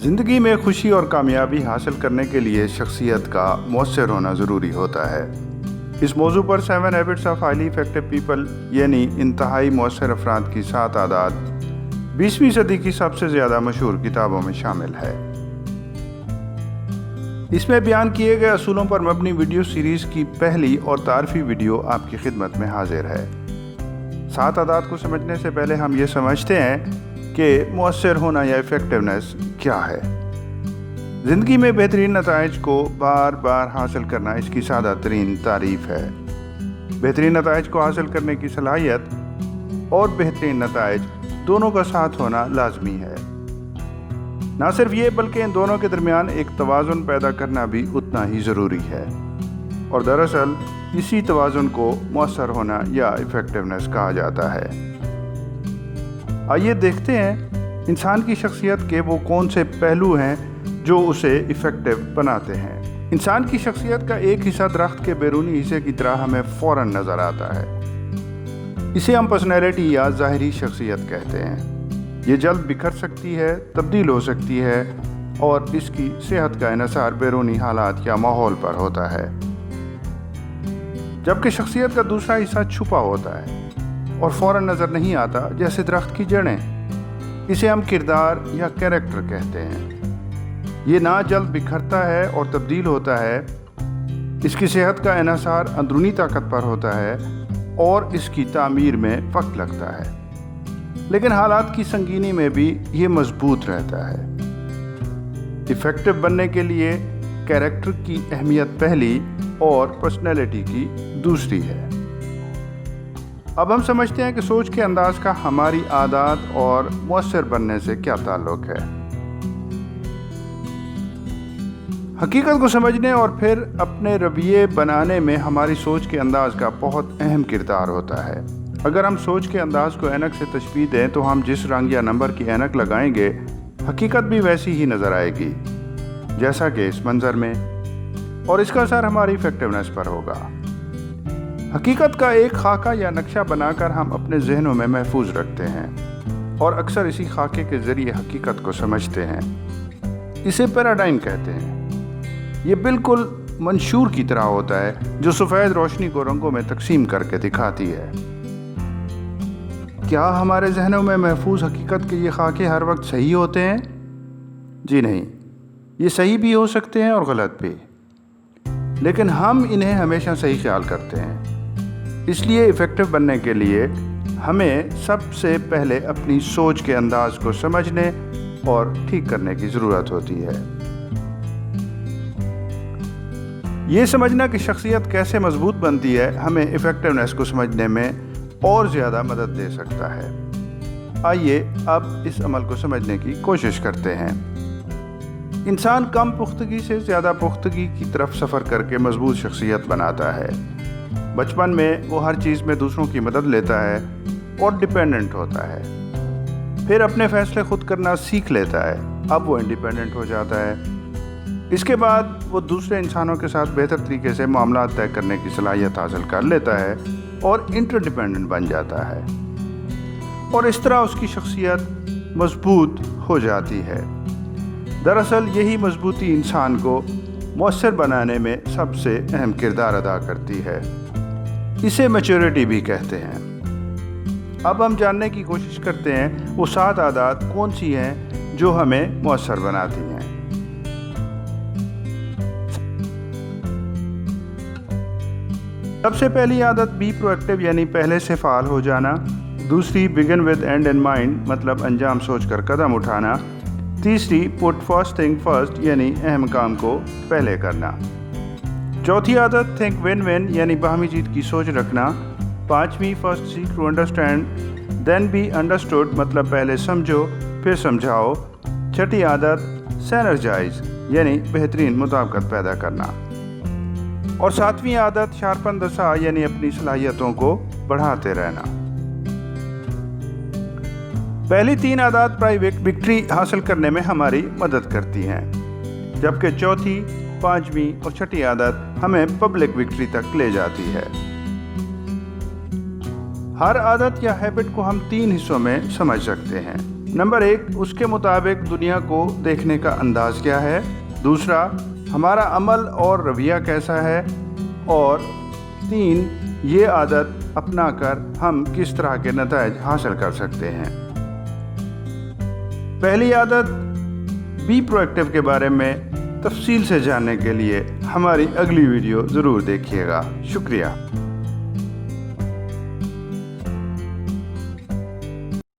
ज़िंदगी में खुशी और कामयाबी हासिल करने के लिए शख्सियत का मौसर होना ज़रूरी होता है। इस मौजू पर 7 habits of highly effective people यानी इंतहाई मौसर अफराद की 7 आदत 20वीं सदी की सबसे ज़्यादा मशहूर किताबों में शामिल है। इसमें बयान किए गए असूलों पर मबनी वीडियो सीरीज़ की पहली और तारीफ़ी वीडियो आपकी खिदमत में हाजिर है। 7 आदत को समझने से पहले हम ये समझते हैं कि मौसर होना या इफ़ेक्टिवनेस क्या है। ज़िंदगी में बेहतरीन नताइज को बार बार हासिल करना इसकी सादा तरीन तारीफ़ है। बेहतरीन नताइज को हासिल करने की सलाहियत और बेहतरीन नताइज दोनों का साथ होना लाजमी है। ना सिर्फ ये बल्कि इन दोनों के दरमियान एक तवाज़ुन पैदा करना भी उतना ही ज़रूरी है, और दरअसल इसी तवाज़ुन को मौसर होना या इफ़ेक्टिवनेस कहा जाता है। आइए देखते हैं इंसान की शख्सियत के वो कौन से पहलू हैं जो उसे इफ़ेक्टिव बनाते हैं। इंसान की शख्सियत का एक हिस्सा दरख्त के बैरूनी हिस्से की तरह हमें फ़ौरन नज़र आता है। इसे हम पर्सनैलिटी या ज़ाहिरी शख्सियत कहते हैं। ये जल्द बिखर सकती है, तब्दील हो सकती है और इसकी सेहत का इन्हिसार बैरूनी हालात या माहौल पर होता है। जबकि शख्सियत का दूसरा हिस्सा छुपा होता है और फ़ौरन नज़र नहीं आता, जैसे दरख्त की जड़ें। इसे हम किरदार या कैरेक्टर कहते हैं। ये ना जल्द बिखरता है और तब्दील होता है, इसकी सेहत का इन्हिसार अंदरूनी ताकत पर होता है और इसकी तामीर में वक्त लगता है, लेकिन हालात की संगीनी में भी ये मजबूत रहता है। इफ़ेक्टिव बनने के लिए कैरेक्टर की अहमियत पहली और पर्सनैलिटी की दूसरी है। अब हम समझते हैं कि सोच के अंदाज का हमारी आदत और मौसर बनने से क्या ताल्लुक है। हकीकत को समझने और फिर अपने रवैये बनाने में हमारी सोच के अंदाज का बहुत अहम किरदार होता है। अगर हम सोच के अंदाज को ऐनक से तशबीह दें तो हम जिस रंग या नंबर की ऐनक लगाएंगे, हकीकत भी वैसी ही नज़र आएगी जैसा कि इस मंजर में, और इसका असर हमारी इफ़ेक्टिवनेस पर होगा। हकीकत का एक खाका या नक्शा बनाकर हम अपने जहनों में महफूज रखते हैं और अक्सर इसी खाके के ज़रिए हकीकत को समझते हैं। इसे पैराडाइम कहते हैं। ये बिल्कुल मंशूर की तरह होता है जो सफ़ेद रोशनी को रंगों में तकसीम करके दिखाती है। क्या हमारे जहनों में महफूज हकीकत के ये खाके हर वक्त सही होते हैं? जी नहीं, ये सही भी हो सकते हैं और गलत भी, लेकिन हम इन्हें हमेशा सही ख्याल करते हैं। इसलिए इफ़ेक्टिव बनने के लिए हमें सबसे पहले अपनी सोच के अंदाज को समझने और ठीक करने की ज़रूरत होती है। ये समझना कि शख्सियत कैसे मजबूत बनती है हमें इफ़ेक्टिवनेस को समझने में और ज़्यादा मदद दे सकता है। आइए अब इस अमल को समझने की कोशिश करते हैं। इंसान कम पुख्तगी से ज़्यादा पुख्तगी की तरफ सफ़र करके मजबूत शख्सियत बनाता है। बचपन में वो हर चीज़ में दूसरों की मदद लेता है और डिपेंडेंट होता है। फिर अपने फ़ैसले खुद करना सीख लेता है, अब वो इंडिपेंडेंट हो जाता है। इसके बाद वो दूसरे इंसानों के साथ बेहतर तरीके से मामला तय करने की सलाहियत हासिल कर लेता है और इंटरडिपेंडेंट बन जाता है, और इस तरह उसकी शख्सियत मजबूत हो जाती है। दरअसल यही मजबूती इंसान को मौसर बनाने में सबसे अहम किरदार अदा करती है। इसे मैच्योरिटी भी कहते हैं। अब हम जानने की कोशिश करते हैं वो 7 आदत कौन सी हैं जो हमें मौसर बनाती हैं। सबसे पहली आदत बी प्रोएक्टिव यानी पहले से फ़ाल हो जाना। दूसरी begin with and in mind मतलब अंजाम सोचकर कदम उठाना। तीसरी पुट फर्स्ट थिंग फर्स्ट यानी अहम काम को पहले करना। चौथी आदत थिंक विन विन यानी बाहमी जीत की सोच रखना। पांचवी first seek to understand then be understood मतलब पहले समझो फिर समझाओ। छठी आदत सैनर्जाइज यानी बेहतरीन मुताबिकत पैदा करना। और सातवीं आदत शार्पन द सा यानी अपनी सलाहियतों को बढ़ाते रहना। पहली 3 आदत प्राइवेट विक्ट्री हासिल करने में हमारी मदद करती हैं, जबकि चौथी, 5वीं और छठी आदत हमें पब्लिक विक्ट्री तक ले जाती है। हर आदत या हैबिट को हम 3 हिस्सों में समझ सकते हैं। नंबर 1, उसके मुताबिक दुनिया को देखने का अंदाज़ क्या है। दूसरा, हमारा अमल और रवैया कैसा है। और 3, ये आदत अपना कर हम किस तरह के नताइज हासिल कर सकते हैं। पहली आदत बी प्रोएक्टिव के बारे में तफसील से जानने के लिए हमारी अगली वीडियो ज़रूर देखिएगा। शुक्रिया।